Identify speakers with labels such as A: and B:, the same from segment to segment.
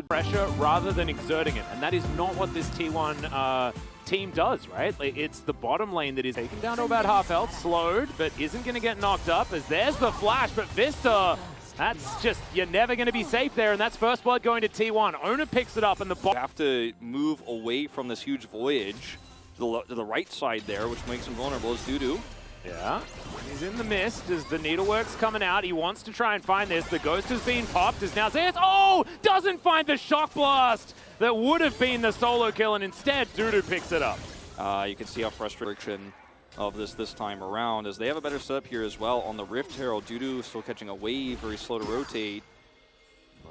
A: pressure rather than exerting it, and that is not what this T1 team does, right? Like, it's the bottom lane that is taken down to about half health, slowed, but isn't going to get knocked up, as there's the flash, but Vista, that's just, you're never going to be safe there, and that's first blood going to T1. Owner picks it up, and the
B: You have to move away from this huge voyage to the right side there, which makes him vulnerable as Dudu.
A: Yeah, he's in the mist as the needlework's coming out. He wants to try and find this. The ghost has been popped as now Zeus, doesn't find the shock blast that would have been the solo kill, and instead Dudu picks it up.
B: You can see how frustrating of this time around, as they have a better setup here as well on the Rift Herald. Dudu still catching a wave, very slow to rotate.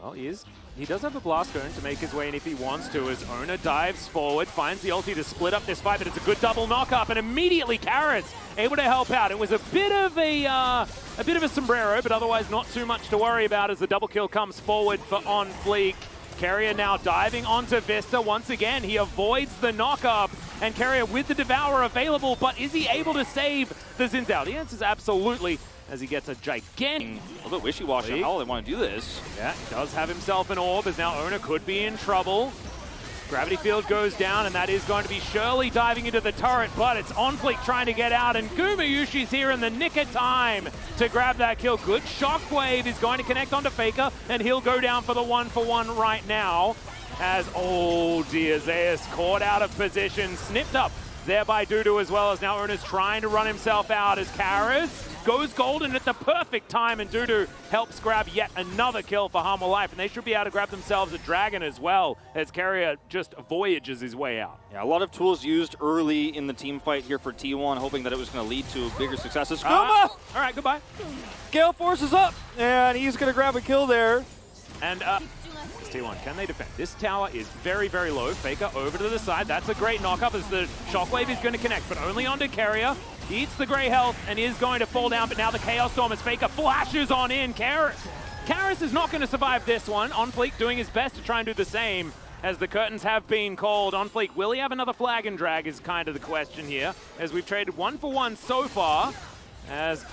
A: Well, he does have a blast cone to make his way in if he wants to, as Ona dives forward, finds the ulti to split up this fight, but it's a good double knock up, and immediately Karis able to help out. It was a bit of a sombrero, but otherwise not too much to worry about as the double kill comes forward for On Fleek. Carrier now diving onto Vista. Once again, he avoids the knock-up, and Carrier with the Devourer available, but is he able to save the Xin Zhao? The answer is absolutely, as he gets a gigantic...
B: A little bit wishy-washy how they want to do this.
A: Yeah, he does have himself an orb, as now Ona could be in trouble. Gravity field goes down, and that is going to be Shirley diving into the turret, but it's On Fleek trying to get out, and Gumayushi's here in the nick of time to grab that kill. Good shockwave is going to connect onto Faker, and he'll go down for the 1-for-1 right now. As, oh dear, Zeus caught out of position, snipped up there by Dudu as well, as now Ona's trying to run himself out as Karis goes golden at the perfect time, and Dudu helps grab yet another kill for Harmful Life, and they should be able to grab themselves a dragon as well, as Carrier just voyages his way out.
B: Yeah, a lot of tools used early in the team fight here for T1, hoping that it was going to lead to bigger successes.
A: All right, goodbye.
B: Gale forces up, and he's going to grab a kill there.
A: And T1, can they defend? This tower is very, very low. Faker over to the side. That's a great knock-up as the shockwave is going to connect, but only onto Carrier. He eats the gray health and is going to fall down, but now the Chaos Storm as Faker flashes on in. Karis is not going to survive this one. On Fleek doing his best to try and do the same as the curtains have been called. On Fleek, will he have another flag and drag is kind of the question here, as we've traded 1-for-1 so far. As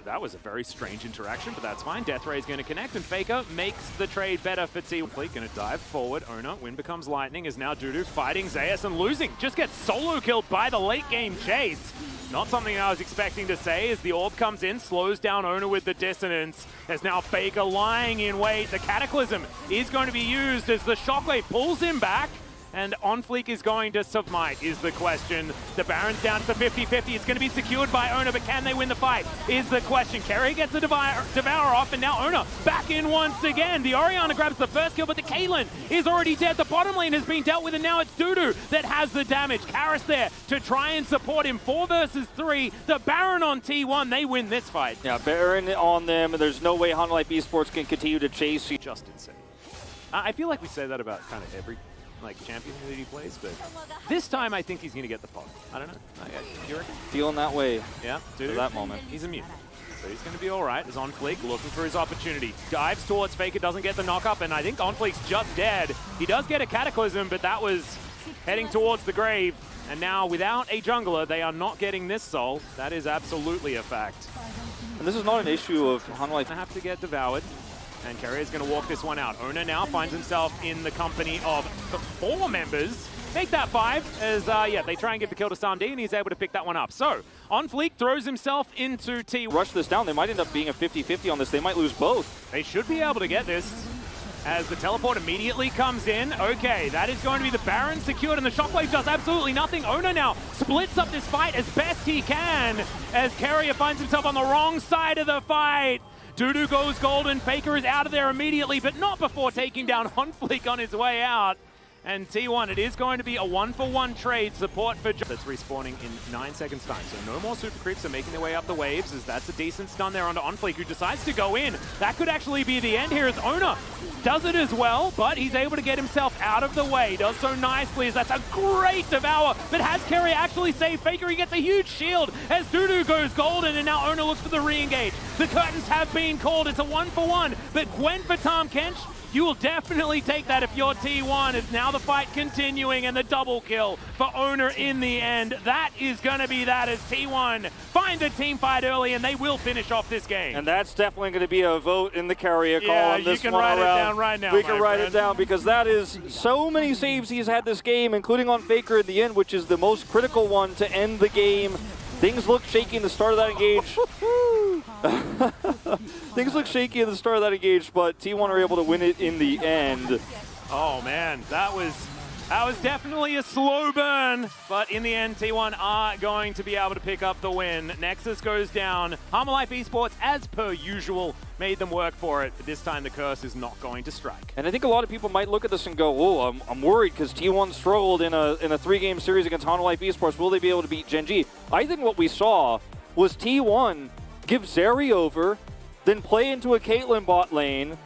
A: that was a very strange interaction, but that's fine. Death Ray is going to connect, and Faker makes the trade better for T1. Fleek going to dive forward. Ona, wind becomes lightning, is now Dudu fighting Zeus and losing. Just gets solo killed by the late game chase. Not something I was expecting to say, as the orb comes in, slows down Ona with the dissonance. As now Faker lying in wait. The Cataclysm is going to be used as the shockwave pulls him back. And On Fleek is going to submite, is the question. The Baron's down to 50-50. It's going to be secured by Ona, but can they win the fight, is the question. Carrier gets the Devourer off, and now Ona back in once again. The Orianna grabs the first kill, but the Caitlyn is already dead. The bottom lane has been dealt with, and now it's Dudu that has the damage. Karis there to try and support him. 4 versus 3. The Baron on T1. They win this fight.
B: Yeah, Baron on them. There's no way Honda Life Esports can continue to chase.
A: Just insane. I feel like we say that about kind of every champion that he plays, but this time I think he's going to get the pop. I don't know. You reckon?
B: Feeling that way.
A: Yeah, dude.
B: At that moment.
A: He's immune. So he's going to be all right. As On Fleek looking for his opportunity. Dives towards Faker, doesn't get the knock-up, and I think On Fleek's just dead. He does get a Cataclysm, but that was heading towards the grave. And now, without a jungler, they are not getting this soul. That is absolutely a fact.
B: And this is not an issue of Honda Life.
A: They have to get devoured. And Carrier's going to walk this one out. Ona now finds himself in the company of 4 members. Make that 5, as, they try and give the kill to Samdi, and he's able to pick that one up. So, On Fleek throws himself into T.
B: Rush this down. They might end up being a 50-50 on this. They might lose both.
A: They should be able to get this, as the teleport immediately comes in. Okay, that is going to be the Baron secured, and the Shockwave does absolutely nothing. Ona now splits up this fight as best he can, as Carrier finds himself on the wrong side of the fight. Dudu goes golden. Faker is out of there immediately, but not before taking down On Fleek on his way out. And T1, it is going to be a 1-for-1 trade support for that's respawning in 9 seconds time. So no more super creeps are making their way up the waves, as that's a decent stun there onto On Fleek, who decides to go in. That could actually be the end here, as Ona does it as well, but he's able to get himself out of the way. Does so nicely, as that's a great Devour, but has Carrier actually saved Faker? He gets a huge shield as Dudu goes golden, and now Ona looks for the re-engage. The curtains have been called. It's a 1-for-1, but Gwen for Tahm Kench You will definitely take that if you're T1, as now the fight continuing and the double kill for Owner in the end. That is going to be that, as T1 find a team fight early and they will finish off this game.
B: And that's definitely going to be a vote in the carrier call
A: Yeah,
B: on this
A: you can
B: one
A: write
B: around.
A: it down right now,
B: We can write
A: friend.
B: it down because that is so many saves he's had this game, including on Faker in the end, which is the most critical one to end the game. Things look shaky in the start of that engage. Things look shaky in the start of that engage, but T1 are able to win it in the end.
A: Oh man, that was definitely a slow burn, but in the end, T1 are going to be able to pick up the win. Nexus goes down. Harmalife Esports, as per usual, made them work for it, but this time the curse is not going to strike.
B: And I think a lot of people might look at this and go, "Oh, I'm worried because T1 struggled in a 3-game series against Harmalife Esports. Will they be able to beat Gen G?" I think what we saw was T1 give Zeri over, then play into a Caitlyn bot lane,